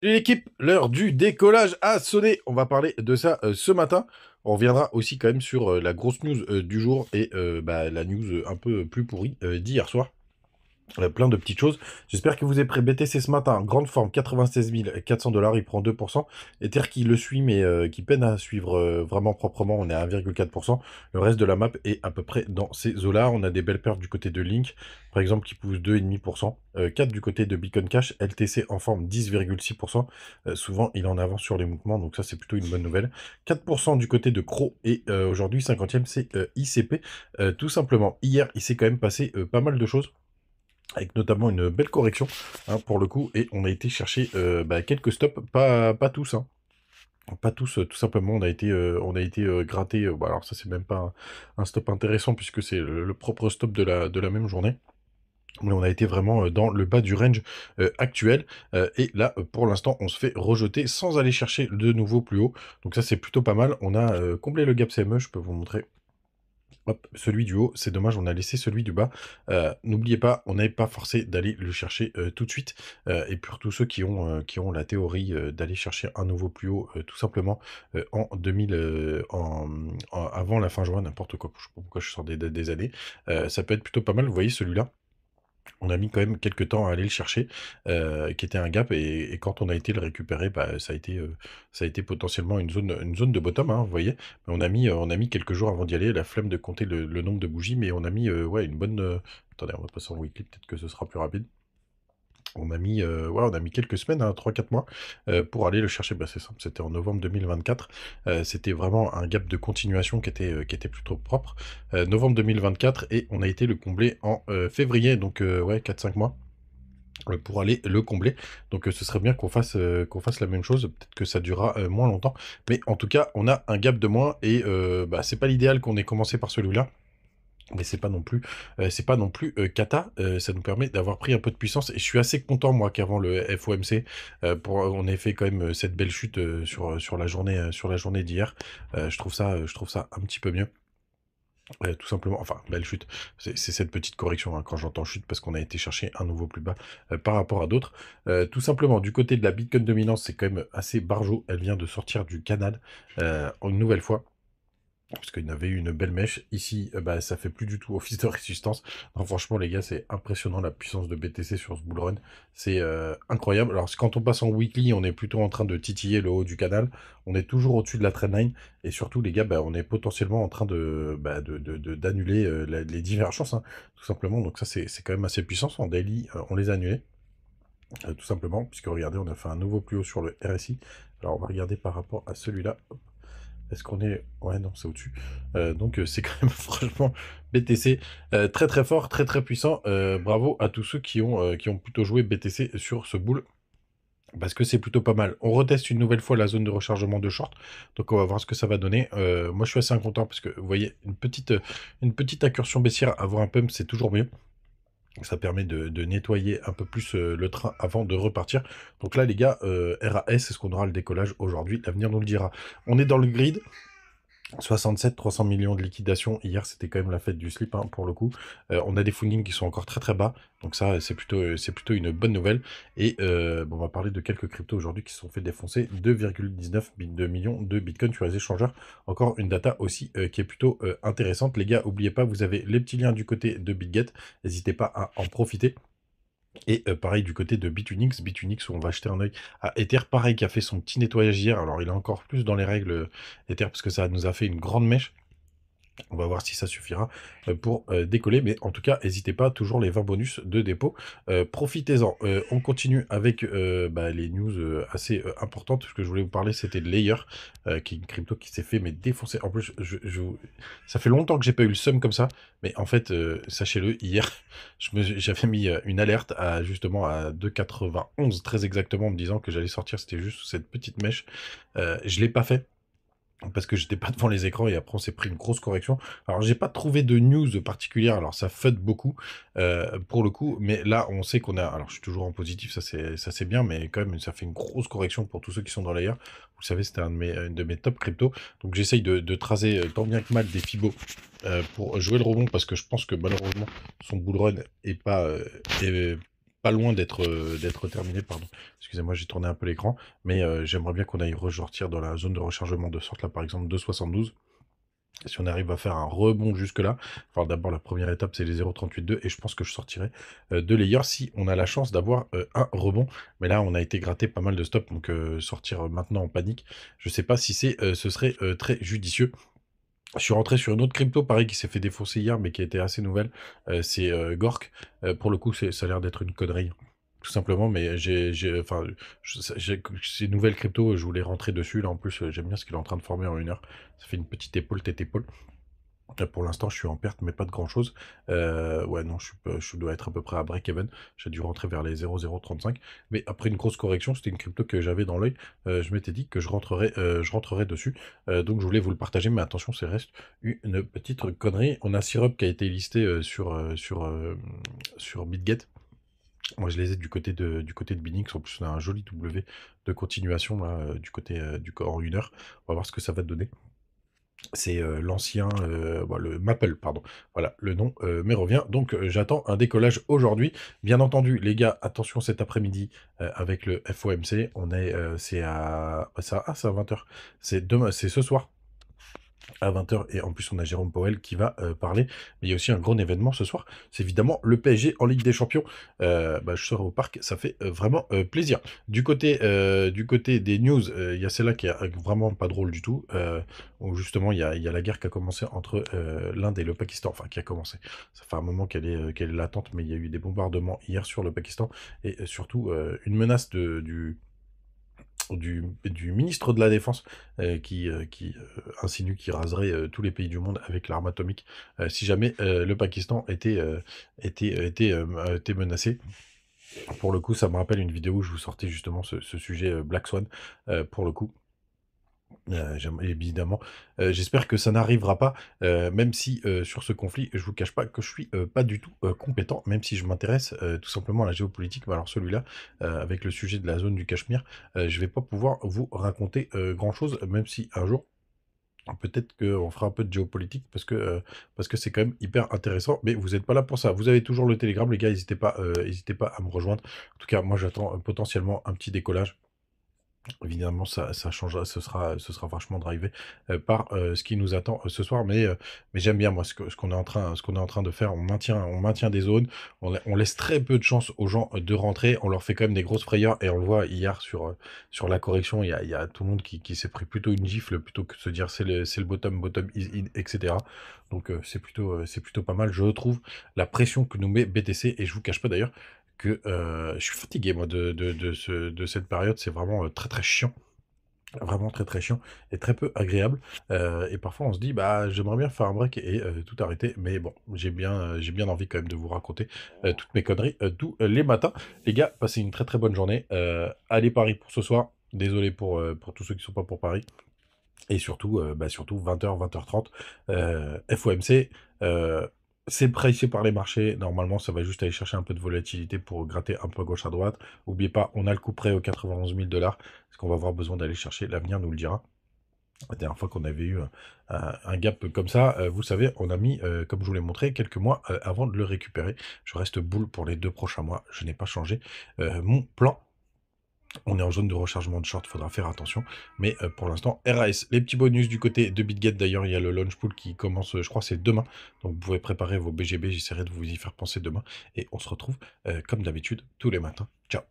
L'équipe, l'heure du décollage a sonné. On va parler de ça ce matin. On reviendra aussi quand même sur la grosse news du jour et la news un peu plus pourrie d'hier soir. Plein de petites choses. J'espère que vous êtes prêts. BTC ce matin, grande forme, 96 400 $, il prend 2%. Ether qui le suit, mais qui peine à suivre vraiment proprement, on est à 1,4%. Le reste de la map est à peu près dans ces eaux-là. On a des belles pertes du côté de Link, par exemple, qui pousse 2,5%. 4 du côté de Bitcoin Cash, LTC en forme 10,6%. Souvent, il est en avance sur les mouvements, donc ça, c'est plutôt une bonne nouvelle. 4% du côté de Cro, et aujourd'hui, 50e, c'est ICP. Tout simplement, hier, il s'est quand même passé pas mal de choses, avec notamment une belle correction, hein, pour le coup, et on a été chercher quelques stops, pas tous, hein. Pas tous, tout simplement, on a été gratté, alors ça c'est même pas un stop intéressant, puisque c'est le propre stop de la même journée, mais on a été vraiment dans le bas du range actuel, et là, pour l'instant, on se fait rejeter sans aller chercher de nouveau plus haut, donc ça c'est plutôt pas mal. On a comblé le gap CME, je peux vous montrer. Hop, celui du haut, c'est dommage, on a laissé celui du bas. N'oubliez pas, on n'est pas forcé d'aller le chercher tout de suite. Et pour tous ceux qui ont la théorie d'aller chercher un nouveau plus haut, tout simplement en 2000, avant la fin juin, n'importe quoi, je sais pas pourquoi je sors des années, ça peut être plutôt pas mal. Vous voyez celui-là, on a mis quand même quelques temps à aller le chercher, qui était un gap, et quand on a été le récupérer, ça a été potentiellement une zone de bottom, hein, vous voyez. Mais on a mis quelques jours avant d'y aller, la flemme de compter le nombre de bougies, mais on a mis ouais, une bonne... Attendez, on va passer en weekly, peut-être que ce sera plus rapide. On a mis quelques semaines, hein, 3-4 mois, pour aller le chercher. Bah, c'est simple, c'était en novembre 2024. C'était vraiment un gap de continuation qui était plutôt propre. Novembre 2024, et on a été le combler en février, donc ouais, 4-5 mois pour aller le combler. Donc ce serait bien qu'on fasse la même chose. Peut-être que ça durera moins longtemps. Mais en tout cas, on a un gap de moins, et c'est pas l'idéal qu'on ait commencé par celui-là. Mais c'est pas non plus cata. Ça nous permet d'avoir pris un peu de puissance, et je suis assez content, moi, qu'avant le FOMC, on ait fait quand même cette belle chute sur la journée d'hier. Je trouve ça un petit peu mieux. Tout simplement, enfin, belle chute, c'est cette petite correction, hein, quand j'entends chute, parce qu'on a été chercher un nouveau plus bas par rapport à d'autres. Tout simplement, du côté de la Bitcoin dominance, c'est quand même assez barjot. Elle vient de sortir du canal une nouvelle fois, parce qu'il y avait eu une belle mèche. Ici, ça fait plus du tout office de résistance. Non, franchement, les gars, c'est impressionnant la puissance de BTC sur ce bull run. C'est incroyable. Alors, quand on passe en weekly, on est plutôt en train de titiller le haut du canal. On est toujours au-dessus de la trendline. Et surtout, les gars, on est potentiellement en train d'annuler les divergences, hein, tout simplement. Donc ça, c'est quand même assez puissant. En daily, on les a annulés. Tout simplement, puisque regardez, on a fait un nouveau plus haut sur le RSI. Alors, on va regarder par rapport à celui-là. Est-ce qu'on est... Ouais, non, c'est au-dessus. Donc, c'est quand même franchement BTC très très fort, très très puissant. Bravo à tous ceux qui ont plutôt joué BTC sur ce bull, parce que c'est plutôt pas mal. On reteste une nouvelle fois la zone de rechargement de short. Donc, on va voir ce que ça va donner. Moi, je suis assez content, parce que, vous voyez, une petite incursion baissière, avoir un pump, c'est toujours mieux. Ça permet de nettoyer un peu plus le train avant de repartir. Donc là, les gars, RAS, est-ce qu'on aura le décollage aujourd'hui? L'avenir nous le dira. On est dans le grid. 67, 300 millions de liquidation. Hier, c'était quand même la fête du slip, hein, pour le coup. On a des fundings qui sont encore très très bas. Donc ça, c'est plutôt une bonne nouvelle. Et on va parler de quelques cryptos aujourd'hui qui se sont fait défoncer. 2,19 millions de bitcoin sur les échangeurs. Encore une data aussi qui est plutôt intéressante. Les gars, n'oubliez pas, vous avez les petits liens du côté de BitGet. N'hésitez pas à en profiter. Et pareil du côté de Bitunix, où on va jeter un œil à Ether, pareil, qui a fait son petit nettoyage hier. Alors il est encore plus dans les règles Ether, parce que ça nous a fait une grande mèche. On va voir si ça suffira pour décoller, mais en tout cas, n'hésitez pas, toujours les 20 bonus de dépôt. Profitez-en. On continue avec les news assez importantes. Ce que je voulais vous parler, c'était de Layer, qui est une crypto qui s'est fait mais défoncer. En plus, ça fait longtemps que j'ai pas eu le seum comme ça, mais en fait, sachez-le, hier, j'avais mis une alerte justement à 2,91 très exactement, en me disant que j'allais sortir, c'était juste cette petite mèche. Je l'ai pas fait, parce que j'étais pas devant les écrans, et après on s'est pris une grosse correction. Alors j'ai pas trouvé de news particulière, alors ça FUD beaucoup pour le coup, mais là on sait qu'on a, alors je suis toujours en positif, ça c'est bien, mais quand même ça fait une grosse correction pour tous ceux qui sont dans l'air. Vous savez, c'était une de mes top crypto, donc j'essaye de tracer tant bien que mal des Fibos pour jouer le rebond, parce que je pense que malheureusement son bull run est pas pas loin d'être terminé, pardon. Excusez-moi, j'ai tourné un peu l'écran, mais j'aimerais bien qu'on aille ressortir dans la zone de rechargement de sorte là, par exemple, 2,72. Et si on arrive à faire un rebond jusque-là, alors d'abord la première étape c'est les 0,38,2 et je pense que je sortirai de layer si on a la chance d'avoir un rebond. Mais là on a été gratté pas mal de stops, donc sortir maintenant en panique, je sais pas si ce serait très judicieux. Je suis rentré sur une autre crypto, pareil, qui s'est fait défoncer hier, mais qui était assez nouvelle. C'est Gork. Pour le coup, ça a l'air d'être une connerie, tout simplement. Mais enfin, ces nouvelles cryptos, je voulais rentrer dessus. Là, en plus, j'aime bien ce qu'il est en train de former en 1 heure. Ça fait une petite épaule, tête-épaule. Pour l'instant, je suis en perte, mais pas de grand-chose. Ouais, non, je dois être à peu près à break-even. J'ai dû rentrer vers les 0,035. Mais après une grosse correction, c'était une crypto que j'avais dans l'œil. Je m'étais dit que je rentrerais dessus. Donc, je voulais vous le partager, mais attention, ça reste une petite connerie. On a Syrup qui a été listé sur BitGet. Moi, je les ai du côté de Binix. En plus, on a un joli W de continuation là, du côté en 1 heure. On va voir ce que ça va donner. C'est l'ancien, le Maple, pardon. Voilà, le nom me revient. Donc, j'attends un décollage aujourd'hui. Bien entendu, les gars, attention cet après-midi avec le FOMC. C'est c'est à 20 h. C'est demain, c'est ce soir à 20 h. Et en plus, on a Jérôme Powell qui va parler. Mais il y a aussi un gros événement ce soir. C'est évidemment le PSG en Ligue des Champions. Je serai au parc. Ça fait vraiment plaisir. Du côté des news, il y a celle-là qui est vraiment pas drôle du tout. Où justement, il y a la guerre qui a commencé entre l'Inde et le Pakistan. Enfin, qui a commencé. Ça fait un moment qu'elle est latente. Mais il y a eu des bombardements hier sur le Pakistan. Et surtout, une menace du ministre de la Défense qui insinue qu'il raserait tous les pays du monde avec l'arme atomique si jamais le Pakistan était menacé. Pour le coup, ça me rappelle une vidéo où je vous sortais justement ce sujet Black Swan. Pour le coup, évidemment, j'espère que ça n'arrivera pas, même si sur ce conflit, je vous cache pas que je suis pas du tout compétent, même si je m'intéresse tout simplement à la géopolitique. Mais alors celui-là, avec le sujet de la zone du Cachemire, je vais pas pouvoir vous raconter grand-chose, même si un jour, peut-être qu'on fera un peu de géopolitique, parce que c'est quand même hyper intéressant, mais vous n'êtes pas là pour ça. Vous avez toujours le Telegram, les gars, n'hésitez pas à me rejoindre. En tout cas, moi j'attends potentiellement un petit décollage. Évidemment, ça changera, ce sera vachement drivé par ce qui nous attend ce soir, mais j'aime bien moi ce qu'on est en train de faire. On maintient des zones, on laisse très peu de chance aux gens de rentrer, on leur fait quand même des grosses frayeurs et on le voit hier sur la correction, il y a tout le monde qui s'est pris plutôt une gifle plutôt que de se dire c'est le bottom is in, etc. Donc c'est plutôt pas mal, je trouve, la pression que nous met BTC. Et je vous cache pas d'ailleurs que je suis fatigué moi de cette période. C'est vraiment très très chiant, vraiment très très chiant et très peu agréable. Et parfois on se dit bah j'aimerais bien faire un break et tout arrêter, mais bon, j'ai bien envie quand même de vous raconter toutes mes conneries tous les matins. Les gars, passez une très très bonne journée. Allez Paris pour ce soir. Désolé pour tous ceux qui sont pas pour Paris. Et surtout 20 h 20 h 30 FOMC. C'est pricé par les marchés. Normalement, ça va juste aller chercher un peu de volatilité pour gratter un peu à gauche à droite. N'oubliez pas, on a le coup près aux 91 000 $. Est-ce qu'on va avoir besoin d'aller chercher? L'avenir nous le dira. La dernière fois qu'on avait eu un gap comme ça, vous savez, on a mis, comme je vous l'ai montré, quelques mois avant de le récupérer. Je reste boule pour les 2 prochains mois. Je n'ai pas changé mon plan. On est en zone de rechargement de short, faudra faire attention. Mais pour l'instant, RAS. Les petits bonus du côté de BitGet, d'ailleurs, il y a le launch pool qui commence, je crois, c'est demain. Donc vous pouvez préparer vos BGB, j'essaierai de vous y faire penser demain. Et on se retrouve, comme d'habitude, tous les matins. Ciao.